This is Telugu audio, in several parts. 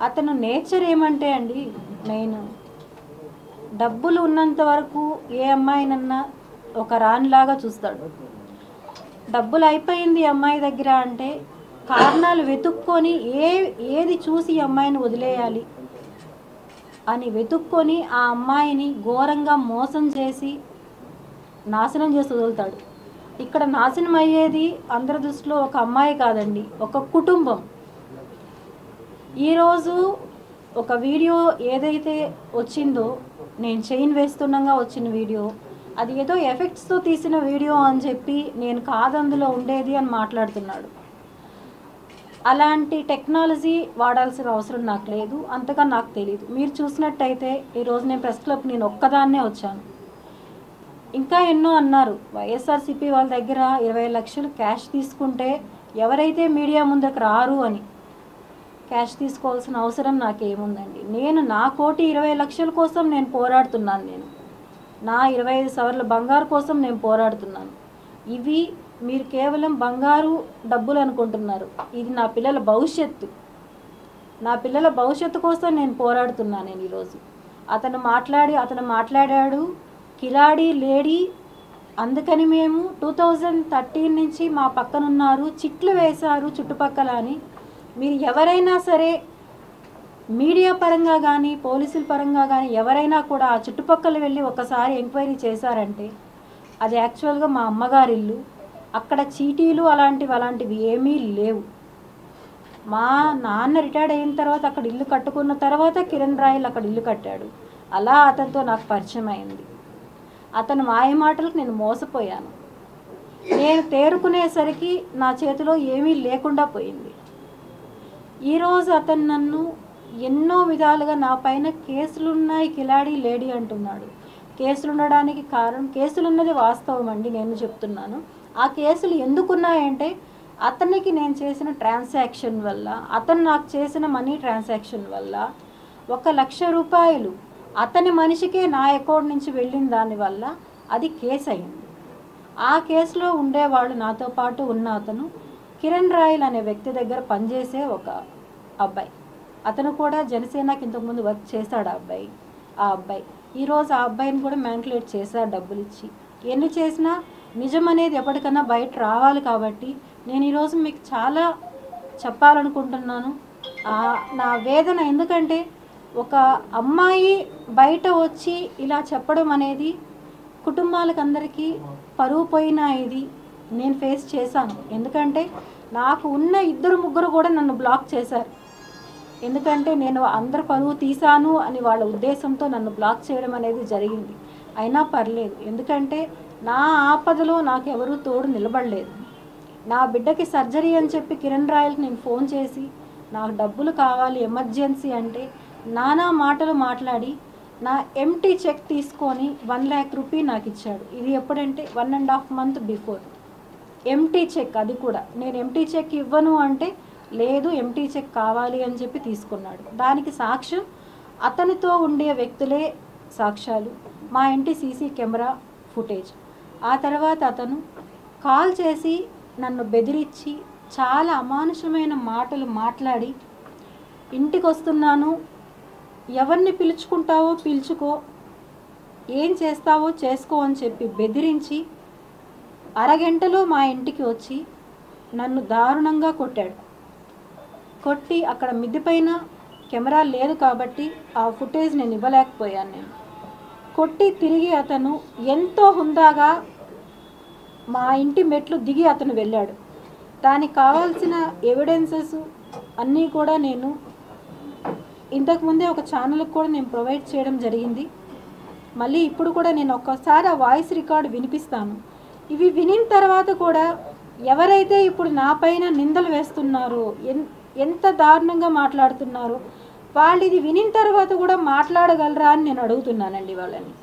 అతను నేచర్ ఏమంటే అండి, మెయిన్ డబ్బులు ఉన్నంత వరకు ఏ అమ్మాయినన్నా ఒక రాణిలాగా చూస్తాడు. డబ్బులు అయిపోయింది అమ్మాయి దగ్గర అంటే కారణాలు వెతుక్కొని ఏది చూసి అమ్మాయిని వదిలేయాలి అని వెతుక్కొని ఆ అమ్మాయిని ఘోరంగా మోసం చేసి నాశనం చేసి వదులుతాడు. ఇక్కడ నాశనం అయ్యేది అందరి దృష్టిలో ఒక అమ్మాయి కాదండి, ఒక కుటుంబం. ఈరోజు ఒక వీడియో ఏదైతే వచ్చిందో, నేను చైన్ వేస్తుండగా వచ్చిన వీడియో, అది ఏదో ఎఫెక్ట్స్తో తీసిన వీడియో అని చెప్పి నేను కాదందులో ఉండేది అని మాట్లాడుతున్నాడు. అలాంటి టెక్నాలజీ వాడాల్సిన అవసరం నాకు లేదు, అంతగా నాకు తెలియదు. మీరు చూసినట్టయితే ఈరోజు నేను ప్రెస్ క్లబ్ నేను ఒక్కదాన్నే వచ్చాను. ఇంకా ఎన్నో అన్నారు, వైఎస్ఆర్సీపీ వాళ్ళ దగ్గర 20 లక్షలు క్యాష్ తీసుకుంటే ఎవరైతే మీడియా ముందుకు రారు అని. క్యాష్ తీసుకోవాల్సిన అవసరం నాకేముందండి? నేను నా కోటి 20 లక్షల కోసం నేను పోరాడుతున్నాను. నేను నా 25 సవర్ల బంగారు కోసం నేను పోరాడుతున్నాను. ఇవి మీరు కేవలం బంగారు డబ్బులు అనుకుంటున్నారు. ఇది నా పిల్లల భవిష్యత్తు. నా పిల్లల భవిష్యత్తు కోసం నేను పోరాడుతున్నాను. నేను ఈరోజు అతను మాట్లాడాడు కిలాడి లేడీ, అందుకని మేము 2013 నుంచి మా పక్కనున్నారు, చిట్లు వేశారు చుట్టుపక్కల అని. మీరు ఎవరైనా సరే మీడియా పరంగా కానీ పోలీసుల పరంగా కానీ ఎవరైనా కూడా ఆ చుట్టుపక్కల వెళ్ళి ఒకసారి ఎంక్వైరీ చేశారంటే అది యాక్చువల్గా మా అమ్మగారి ఇల్లు. అక్కడ చీటీలు అలాంటివి ఏమీ లేవు. మా నాన్న రిటైర్డ్ అయిన తర్వాత అక్కడ ఇల్లు కట్టుకున్న తర్వాత కిరణ్ రాయల్ అక్కడ ఇల్లు కట్టాడు. అలా అతనితో నాకు పరిచయం అయింది. అతను మాయ మాటలకు నేను మోసపోయాను. నేను తేరుకునేసరికి నా చేతిలో ఏమీ లేకుండా పోయింది. ఈరోజు అతను నన్ను ఎన్నో విధాలుగా నా పైన కేసులున్నాయి కిలాడి లేడీ అంటున్నాడు. కేసులు ఉండడానికి కారణం, కేసులు ఉన్నది వాస్తవం అండి, నేను చెప్తున్నాను. ఆ కేసులు ఎందుకున్నాయంటే అతనికి నేను చేసిన ట్రాన్సాక్షన్ వల్ల, అతను నాకు చేసిన మనీ ట్రాన్సాక్షన్ వల్ల 1,00,000 రూపాయలు అతని మనిషికే నా అకౌంట్ నుంచి వెళ్ళిన దానివల్ల అది కేసు అయింది. ఆ కేసులో ఉండేవాళ్ళు నాతో పాటు ఉన్న అతను కిరణ్ రాయల్ అనే వ్యక్తి దగ్గర పనిచేసే ఒక అబ్బాయి. అతను కూడా జనసేనకి ఇంతకుముందు వర్క్ చేశాడు. ఆ అబ్బాయి ఈరోజు ఆ అబ్బాయిని కూడా మ్యానిపులేట్ చేశారు డబ్బులు ఇచ్చి. ఎన్ని చేసినా నిజం అనేది ఎప్పటికన్నా బయట రావాలి. కాబట్టి నేను ఈరోజు మీకు చాలా చెప్పాలనుకుంటున్నాను నా వేదన. ఎందుకంటే ఒక అమ్మాయి బయట వచ్చి ఇలా చెప్పడం అనేది కుటుంబాలకు అందరికీ పరువు పోయిన ఇది నేను ఫేస్ చేశాను. ఎందుకంటే నాకు ఉన్న 2-3 కూడా నన్ను బ్లాక్ చేశారు. ఎందుకంటే నేను అందరి పరువు తీశాను అని వాళ్ళ ఉద్దేశంతో నన్ను బ్లాక్ చేయడం అనేది జరిగింది. అయినా పర్లేదు, ఎందుకంటే నా ఆపదలో నాకు ఎవరూ తోడు నిలబడలేదు. నా బిడ్డకి సర్జరీ అని చెప్పి కిరణ్ రాయల్కి నేను ఫోన్ చేసి నాకు డబ్బులు కావాలి ఎమర్జెన్సీ అంటే నానా మాటలు మాట్లాడి నా ఎంటీ చెక్ తీసుకొని 1 lakh రూపీ నాకు ఇచ్చాడు. ఇది ఎప్పుడంటే 1.5 month బిఫోర్. ఎంటీ చెక్, అది కూడా నేను ఎంటీ చెక్ ఇవ్వను అంటే లేదు ఎంటీ చెక్ కావాలి అని చెప్పి తీసుకున్నాడు. దానికి సాక్ష్యం అతనితో ఉండే వ్యక్తులే సాక్ష్యాలు, మా ఇంటి సీసీ కెమెరా ఫుటేజ్. ఆ తర్వాత అతను కాల్ చేసి నన్ను బెదిరించి చాలా అమానుషమైన మాటలు మాట్లాడి, ఇంటికి వస్తున్నాను, ఎవరిని పిలుచుకుంటావో పిలుచుకో, ఏం చేస్తావో చేసుకో అని చెప్పి బెదిరించి అరగంటలో మా ఇంటికి వచ్చి నన్ను దారుణంగా కొట్టాడు. కొట్టి అక్కడ మిద్దె పైన కెమెరా లేదు కాబట్టి ఆ ఫుటేజ్ నేను ఇవ్వలేకపోయాను. నేను కొట్టి తిరిగి అతను ఎంతో హుందాగా మా ఇంటి మెట్లు దిగి అతను వెళ్ళాడు. దానికి కావాల్సిన ఎవిడెన్సెస్ అన్నీ కూడా నేను ఇంతకుముందే ఒక ఛానల్కి కూడా నేను ప్రొవైడ్ చేయడం జరిగింది. మళ్ళీ ఇప్పుడు కూడా నేను ఒక్కసారి ఆ వాయిస్ రికార్డు వినిపిస్తాను. ఇవి వినిన తర్వాత కూడా ఎవరైతే ఇప్పుడు నా పైన నిందలు వేస్తున్నారో, ఎంత దారుణంగా మాట్లాడుతున్నారో, వాళ్ళు ఇది వినిన తర్వాత కూడా మాట్లాడగలరా అని నేను అడుగుతున్నానండి వాళ్ళని.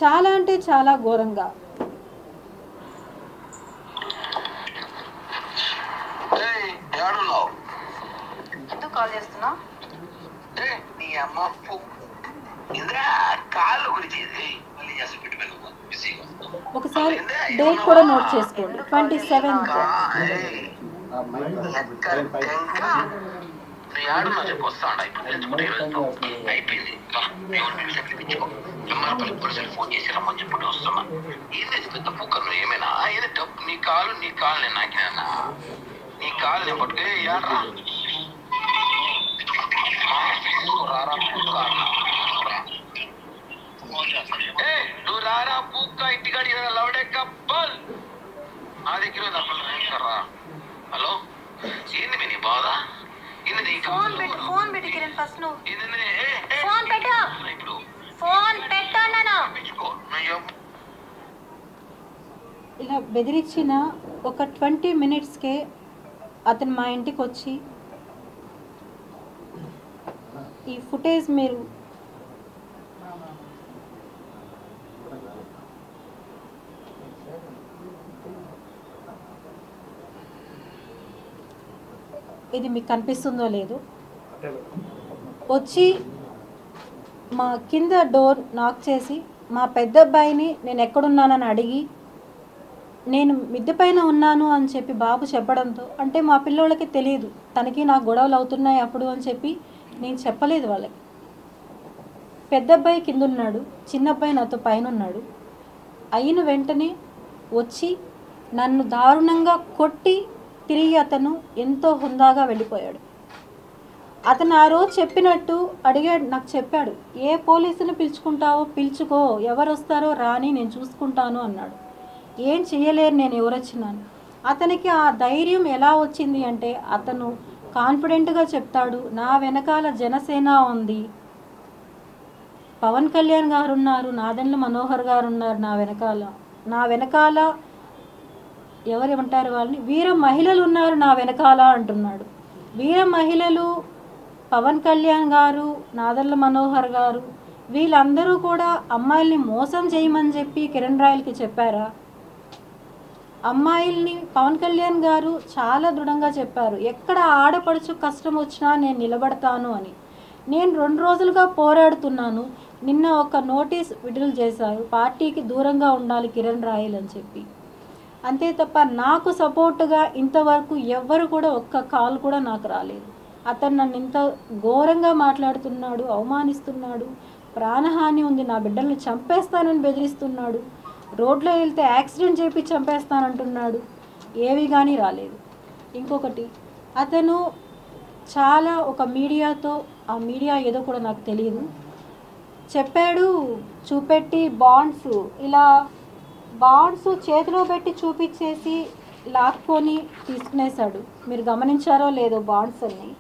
చాలా అంటే చాలా ఘోరంగా. కాల్ చేస్తున్నా ఒకసారి డేట్ కూడా నోట్ చేసుకోండి, 27th. నువ్వు ఆడున్నా చెప్పు వస్తాడా ఇప్పుడు తెలుసుకుంటే ఈరోజు అయిపోయింది దేవుడు మెడిసిన్ ఇప్పించుకో ఎంఆర్పల్లి పోలీసులు ఫోన్ చేసి రమ్మని చెప్పుకుంటూ వస్తున్నా ఏంది పెద్ద పూక నువ్వు ఏమైనా ఏదో డబ్బు నీ కాలు నేను నాకినా నీ కాలు నేను పట్టుకే ఆడరా రారా పూక ఏ నువ్వు రారా పూక ఇంటికాడి లవడే కప్పల్ నా దగ్గర రా హలో ఏంది మీ నీ బాధ ఫోన్ పెట్టు కిరణ్ ఫస్ట్ నువ్వు ఫోన్ పెట్టు ఫోన్ పెట్టాను ఇలా బెదిరించిన ఒక 20 minutesకే అతను మా ఇంటికి వచ్చి ఈ ఫుటేజ్ మీరు ఇది మీకు కనిపిస్తుందో లేదో వచ్చి మా కింద డోర్ నాక్ చేసి మా పెద్ద అబ్బాయిని నేను ఎక్కడున్నానని అడిగి నేను మిద్దె పైన ఉన్నాను అని చెప్పి బాబు చెప్పడంతో అంటే మా పిల్లోళ్ళకి తెలియదు తనకి నాకు గొడవలు అవుతున్నాయి అప్పుడు అని చెప్పి నేను చెప్పలేదు వాళ్ళకి. పెద్ద అబ్బాయి కింద ఉన్నాడు, చిన్న అబ్బాయి నాతో పైన ఉన్నాడు. అయిన వెంటనే వచ్చి నన్ను దారుణంగా కొట్టి తిరిగి అతను ఎంతో హుందాగా వెళ్ళిపోయాడు. అతను ఆ రోజు చెప్పినట్టు అడిగాడు, నాకు చెప్పాడు, ఏ పోలీసుని పిలుచుకుంటావో పిలుచుకో, ఎవరు వస్తారో రాని నేను చూసుకుంటాను అన్నాడు. ఏం చేయలేరు నేను ఎవరొచ్చినాను. అతనికి ఆ ధైర్యం ఎలా వచ్చింది అంటే అతను కాన్ఫిడెంట్గా చెప్తాడు, నా వెనకాల జనసేన ఉంది, పవన్ కళ్యాణ్ గారు ఉన్నారు, నాదెండ్ల మనోహర్ గారు ఉన్నారు నా వెనకాల ఎవరేమంటారు వాళ్ళని, వీర మహిళలు ఉన్నారు నా వెనకాల అంటున్నాడు. వీర మహిళలు పవన్ కళ్యాణ్ గారు, నాదెండ్ల మనోహర్ గారు వీళ్ళందరూ కూడా అమ్మాయిల్ని మోసం చేయమని చెప్పి కిరణ్ రాయల్కి చెప్పారా? అమ్మాయిల్ని పవన్ కళ్యాణ్ గారు చాలా దృఢంగా చెప్పారు, ఎక్కడ ఆడపడుచు కష్టం వచ్చినా నేను నిలబడతాను అని. నేను 2 రోజులుగా పోరాడుతున్నాను. నిన్న ఒక నోటీస్ విడుదల చేశారు, పార్టీకి దూరంగా ఉండాలి కిరణ్ రాయల్ అని చెప్పి. అంతే తప్ప నాకు సపోర్టుగా ఇంతవరకు ఎవ్వరు కూడా ఒక్క కాల్ కూడా నాకు రాలేదు. అతను నన్ను ఇంత ఘోరంగా మాట్లాడుతున్నాడు, అవమానిస్తున్నాడు, ప్రాణహాని ఉంది, నా బిడ్డల్ని చంపేస్తానని బెదిరిస్తున్నాడు, రోడ్లో వెళ్తే యాక్సిడెంట్ చేపి చంపేస్తానంటున్నాడు. ఏవి కానీ రాలేదు. ఇంకొకటి, అతను చాలా ఒక మీడియాతో, ఆ మీడియా ఏదో కూడా నాకు తెలియదు, చెప్పాడు, చూపెట్టి బాండ్స్ చేతిలో పెట్టి చూపించేసి లాక్కొని తీసుకునేశాడు. మీరు గమనించారో లేదో బాండ్స్ అన్ని,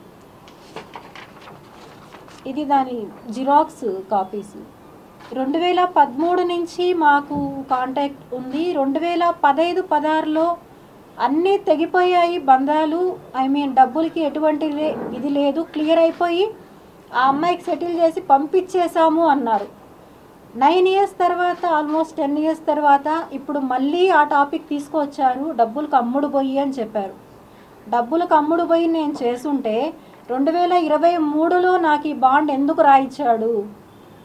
ఇది దాని జిరాక్స్ కాపీస్. 2013 నుంచి మాకు కాంటాక్ట్ ఉంది. 2015-16లో అన్నీ తెగిపోయాయి బంధాలు. డబ్బులకి ఎటువంటి ఇది లేదు, క్లియర్ అయిపోయి ఆ అమ్మాయికి సెటిల్ చేసి పంపించేశాము అన్నారు. 9 years తర్వాత, ఆల్మోస్ట్ 10 years తర్వాత ఇప్పుడు మళ్ళీ ఆ టాపిక్ తీసుకొచ్చారు, డబ్బులకు అమ్ముడు పోయి అని చెప్పారు. డబ్బులకు అమ్ముడు పోయి నేను చేసుంటే 2023లో నాకు ఈ బాండ్ ఎందుకు రాయించాడు?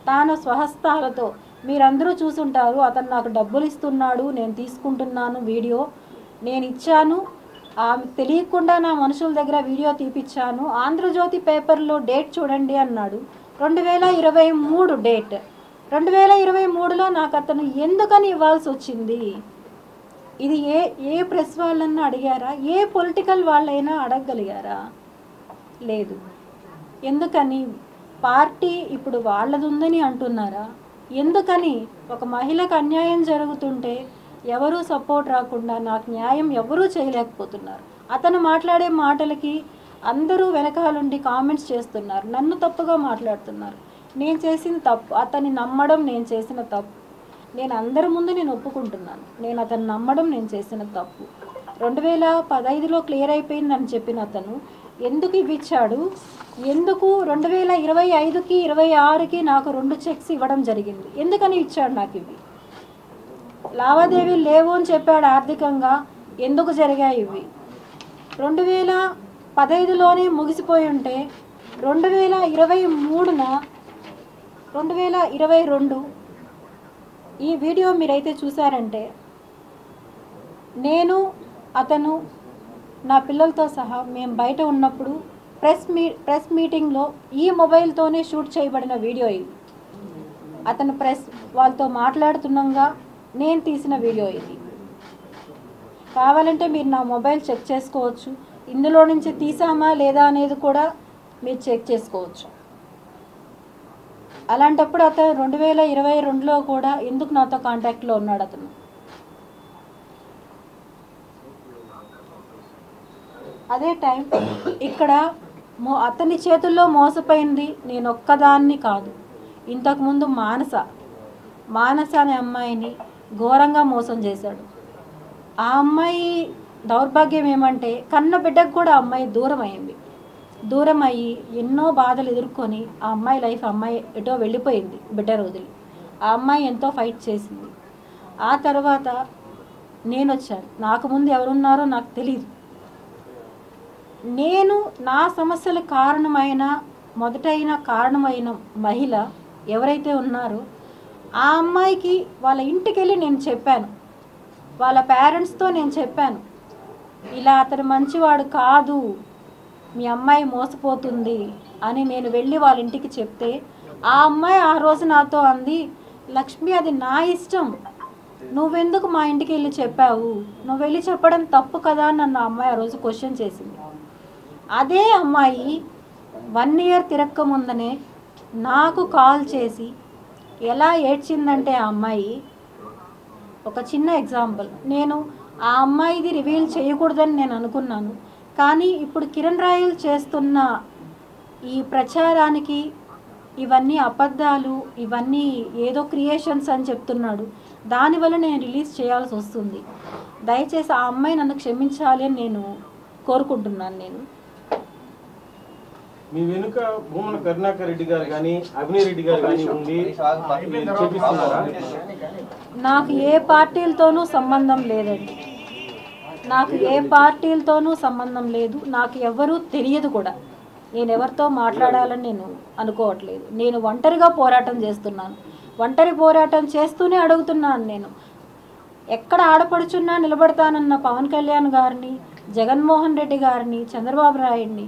తాను స్వహస్తాలతో, మీరందరూ చూసుంటారు, అతను నాకు డబ్బులు ఇస్తున్నాడు, నేను తీసుకుంటున్నాను, వీడియో నేను ఇచ్చాను, తెలియకుండా నా మనుషుల దగ్గర వీడియో తీపిచ్చాను, ఆంధ్రజ్యోతి పేపర్లో డేట్ చూడండి అన్నాడు. 2023 డేట్. 2023లో నాకు అతను ఎందుకని ఇవ్వాల్సి వచ్చింది? ఇది ఏ ప్రెస్ వాళ్ళన్నా అడిగారా? ఏ పొలిటికల్ వాళ్ళైనా అడగగలిగారా? లేదు. ఎందుకని? పార్టీ ఇప్పుడు వాళ్ళది ఉందని అంటున్నారా? ఎందుకని? ఒక మహిళకు అన్యాయం జరుగుతుంటే ఎవరూ సపోర్ట్ రాకుండా నాకు న్యాయం ఎవరూ చేయలేకపోతున్నారు. అతను మాట్లాడే మాటలకి అందరూ వెనకాలండి కామెంట్స్ చేస్తున్నారు, నన్ను తప్పుగా మాట్లాడుతున్నారు. నేను చేసిన తప్పు, అతన్ని నమ్మడం నేను చేసిన తప్పు. నేను అందరి ముందు నేను ఒప్పుకుంటున్నాను, నేను అతను నమ్మడం నేను చేసిన తప్పు. 2015లో క్లియర్ అయిపోయిందని చెప్పిన అతను ఎందుకు ఇవ్విచ్చాడు? ఎందుకు 2025కి 26కి నాకు 2 చెక్స్ ఇవ్వడం జరిగింది? ఎందుకని ఇచ్చాడు నాకు ఇవి? లావాదేవీలు లేవు అని చెప్పాడు ఆర్థికంగా, ఎందుకు జరిగాయి ఇవి? 2015లోనే ముగిసిపోయి ఉంటే 2023న 2022 ఈ వీడియో మీరైతే చూసారంటే, నేను అతను నా పిల్లలతో సహా మేము బయట ఉన్నప్పుడు ప్రెస్ మీటింగ్లో ఈ మొబైల్తోనే షూట్ చేయబడిన వీడియో ఇది. అతను ప్రెస్ వాళ్ళతో మాట్లాడుతుండగా నేను తీసిన వీడియో ఇది. కావాలంటే మీరు నా మొబైల్ చెక్ చేసుకోవచ్చు. ఇందులో నుంచి తీసామా లేదా అనేది కూడా మీరు చెక్ చేసుకోవచ్చు. అలాంటప్పుడు అతను 2022లో కూడా ఎందుకు నాతో కాంటాక్ట్లో ఉన్నాడు అతను? అదే టైం ఇక్కడ అతని చేతుల్లో మోసపోయింది నేను ఒక్కదాన్ని కాదు. ఇంతకుముందు మానస అనే అమ్మాయిని ఘోరంగా మోసం చేశాడు. ఆ అమ్మాయి దౌర్భాగ్యం ఏమంటే కన్న బిడ్డకు కూడా అమ్మాయి దూరం అయ్యి ఎన్నో బాధలు ఎదుర్కొని ఆ అమ్మాయి లైఫ్ అమ్మాయి ఎటో వెళ్ళిపోయింది బిడ్డ రోజులు. ఆ అమ్మాయి ఎంతో ఫైట్ చేసింది. ఆ తర్వాత నేను వచ్చాను. నాకు ముందు ఎవరున్నారో నాకు తెలియదు. నేను నా సమస్యలకు కారణమైన మహిళ ఎవరైతే ఉన్నారో ఆ అమ్మాయికి వాళ్ళ ఇంటికి వెళ్ళి నేను చెప్పాను. వాళ్ళ పేరెంట్స్తో నేను చెప్పాను, ఇలా అతను మంచివాడు కాదు, మీ అమ్మాయి మోసపోతుంది అని నేను వెళ్ళి వాళ్ళ ఇంటికి చెప్తే ఆ అమ్మాయి ఆ రోజు నాతో అంది, లక్ష్మి అది నా ఇష్టం, నువ్వెందుకు మా ఇంటికి వెళ్ళి చెప్పావు, నువ్వు వెళ్ళి చెప్పడం తప్పు కదా అని నన్ను ఆ అమ్మాయి ఆ రోజు క్వశ్చన్ చేసింది. అదే అమ్మాయి 1 year తిరక్క ముందనే నాకు కాల్ చేసి ఎలా ఏడ్చిందంటే ఆ అమ్మాయి, ఒక చిన్న ఎగ్జాంపుల్, నేను ఆ అమ్మాయిది రివీల్ చేయకూడదని నేను అనుకున్నాను. కానీ ఇప్పుడు కిరణ్ రాయల్ చేస్తున్న ఈ ప్రచారానికి ఇవన్నీ అబద్ధాలు, ఇవన్నీ ఏదో క్రియేషన్స్ అని చెప్తున్నాడు. దానివల్ల నేను రిలీజ్ చేయాల్సి వస్తుంది. దయచేసి ఆ అమ్మాయి నన్ను క్షమించాలి అని నేను కోరుకుంటున్నాను. నేను మీ వెనుక భూమన కరుణాకర్ రెడ్డి గారు కానీ అభినయ్ రెడ్డి గారు కానీ ఉండి చేపిస్తున్నారా? నాకు ఏ పార్టీలతోనూ సంబంధం లేదండి. నాకు ఏ పార్టీలతోనూ సంబంధం లేదు. నాకు ఎవరూ తెలియదు కూడా. నేను ఎవరితో మాట్లాడాలని నేను అనుకోవట్లేదు. నేను ఒంటరిగా పోరాటం చేస్తున్నాను. ఒంటరి పోరాటం చేస్తూనే అడుగుతున్నాను. నేను ఎక్కడ ఆడపడుచున్నా నిలబడతానన్న పవన్ కళ్యాణ్ గారిని, జగన్మోహన్ రెడ్డి గారిని, చంద్రబాబు నాయుడిని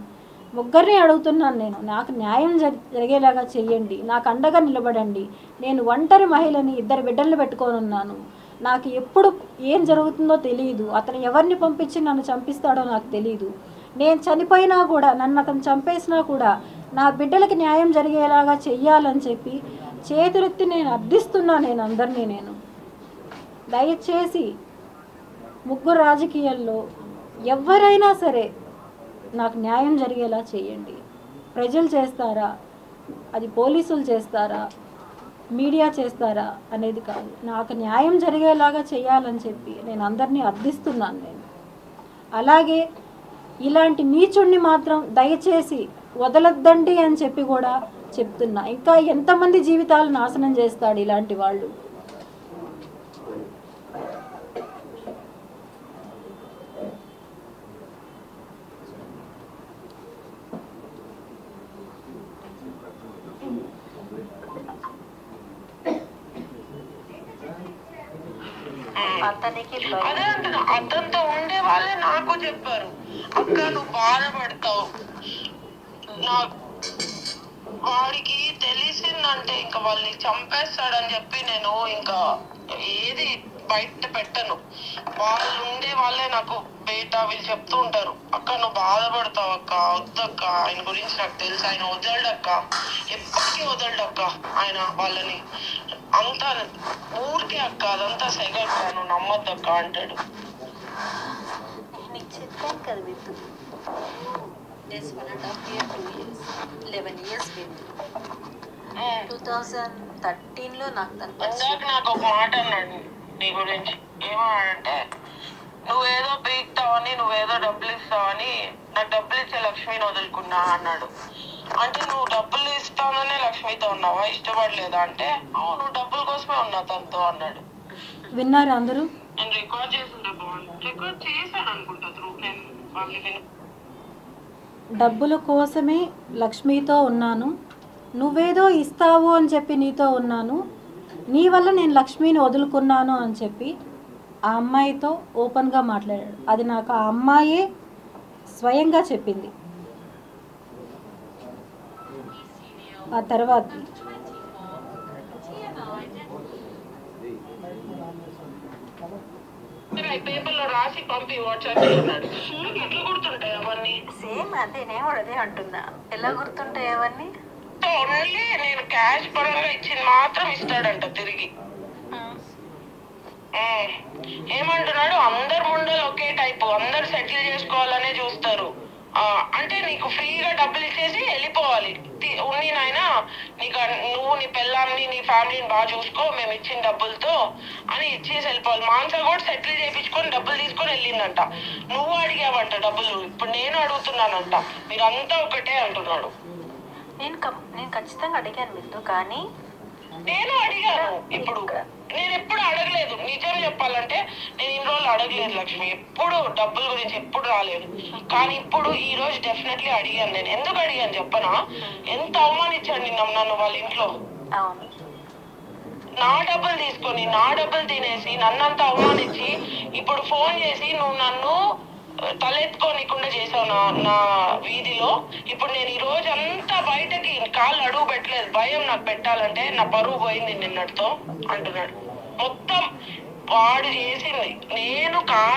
ముగ్గురిని అడుగుతున్నాను. నేను నాకు న్యాయం జరిగేలాగా చెయ్యండి, నాకు అండగా నిలబడండి. నేను ఒంటరి మహిళని, 2 బిడ్డలను పెట్టుకొని ఉన్నాను. నాకు ఎప్పుడు ఏం జరుగుతుందో తెలియదు. అతను ఎవరిని పంపించి నన్ను చంపిస్తాడో నాకు తెలియదు. నేను చనిపోయినా కూడా, నన్ను అతను చంపేసినా కూడా నా బిడ్డలకి న్యాయం జరిగేలాగా చెయ్యాలని చెప్పి చేతులెత్తి నేను అర్థిస్తున్నాను. నేను అందరినీ నేను దయచేసి 3 రాజకీయాల్లో ఎవరైనా సరే నాకు న్యాయం జరిగేలా చేయండి. ప్రజలు చేస్తారా, అది పోలీసులు చేస్తారా, మీడియా చేస్తారా అనేది కాదు, నాకు న్యాయం జరిగేలాగా చేయాలని చెప్పి నేను అందరినీ అర్థిస్తున్నాను. నేను అలాగే ఇలాంటి నీచుణ్ణి మాత్రం దయచేసి వదలొద్దండి అని చెప్పి కూడా చెప్తున్నా. ఇంకా ఎంతమంది జీవితాలు నాశనం చేస్తాడు ఇలాంటి వాళ్ళు. అదే అంటున్నా, అతనితో ఉండే వాళ్ళే నాకు చెప్పారు, అక్క నువ్వు బాధపడతావు, వాడికి తెలిసిందంటే ఇంకా వాళ్ళని చంపేస్తాడని చెప్పి నేను ఇంకా ఏది బయట పెట్టను. వాళ్ళు ఉండే వాళ్ళే నాకు బయట వీళ్ళు చెప్తూ ఉంటారు, అక్క నువ్వు బాధపడతావు అక్క, వద్దక్క, ఆయన గురించి నాకు తెలుసు, ఆయన వదలడక్క, ఎప్పటికీ వదలడక్క ఆయన వాళ్ళని, అంతా ఊరికే అక్క, అదంతా సెగక్క, నువ్వు నమ్మద్దక్క అంటాడు. నీకు చెప్పాను కదా విత్తు, 1.5 year 2 years 11 years విత్తు. 2013లో నాకు నాకు ఒక మాట అన్నాడు నీ గురించి, ఏమన్నాడంటే నువ్వేదో పీక్తావని, నువ్వేదో డబ్బులు ఇస్తావని, నాకు డబ్బులు ఇచ్చే లక్ష్మిని వదులుకున్నా అన్నాడు. అంటే నువ్వు డబ్బులు ఇస్తాననే లక్ష్మితో ఉన్నావా, ఇష్టపడలేదా అంటే అవును డబ్బుల కోసమే ఉన్నా తనతో అన్నాడు. విన్నారు అందరూ? నేను రికార్డ్ చేసిందా, రికార్డ్ చేశాను అనుకుంటా త్రూ, నేను వాళ్ళని డబ్బుల కోసమే లక్ష్మితో ఉన్నాను, నువ్వేదో ఇస్తావు అని చెప్పి నీతో ఉన్నాను, నీ వల్ల నేను లక్ష్మిని వదులుకున్నాను అని చెప్పి ఆ అమ్మాయితో ఓపెన్గా మాట్లాడాడు. అది నాకు ఆ అమ్మాయే స్వయంగా చెప్పింది. ఆ తర్వాత పేపర్లో రాసి పంపి వాట్సాప్ అన్నాడు. ఎట్లా గుర్తుంటాయి అవన్నీ? సేమ్ అదే, నేను కూడా అదే అంటున్నా. ఎలా గుర్తుంటాయి అవన్నీ? ఓన్లీ నేను క్యాష్ పరంగా ఇచ్చింది మాత్రం ఇస్తాడంట తిరిగి. ఏమంటున్నాడు, అందరు ముండలు ఒకే టైపు, అందరు సెటిల్ చేసుకోవాలనే చూస్తారు. అంటే నీకు ఫ్రీగా డబ్బులు ఇచ్చేసి వెళ్ళిపోవాలి. ఉన్ని నాయన నీకు, నువ్వు నీ పిల్లాన్ని నీ ఫ్యామిలీని బాగా చూసుకో, మేము ఇచ్చిన డబ్బులతో అని ఇచ్చేసి వెళ్ళిపోవాలి. మాన్సా కూడా సెటిల్ చేయించుకొని డబ్బులు తీసుకొని వెళ్ళిందంట. నువ్వు అడిగావంట డబ్బులు, ఇప్పుడు నేను అడుగుతున్నానంట. మీరంతా ఒకటే అంటున్నాడు. నేను ఖచ్చితంగా అడిగాను బిందు, కానీ నేను అడిగాను. ఇప్పుడు నేను ఎప్పుడు అడగలేదు, నిజం చెప్పాలంటే నేను ఇన్ని రోజులు అడగలేదు లక్ష్మి, ఎప్పుడు డబ్బుల గురించి ఎప్పుడు రాలేదు. కానీ ఇప్పుడు ఈ రోజు డెఫినెట్లీ అడిగాను. నేను ఎందుకు అడిగాను చెప్పనా, ఎంత అవమానించాడు నన్ను వాళ్ళ ఇంట్లో. అవును, నా డబ్బులు తీసుకొని నా డబ్బులు తినేసి నన్నంతా అవమానించి ఇప్పుడు ఫోన్ చేసి నువ్వు నన్ను తలెత్తుకోనికుండా చేసావు నా వీధిలో. ఇప్పుడు నేను ఈ రోజు అంతా బయటకి కాళ్ళు అడుగు పెట్టలేదు, భయం నాకు పెట్టాలంటే. నా పరువు పోయింది నిన్నటితో అంటున్నాడు. మొత్తం వాడు చేసింది. నేను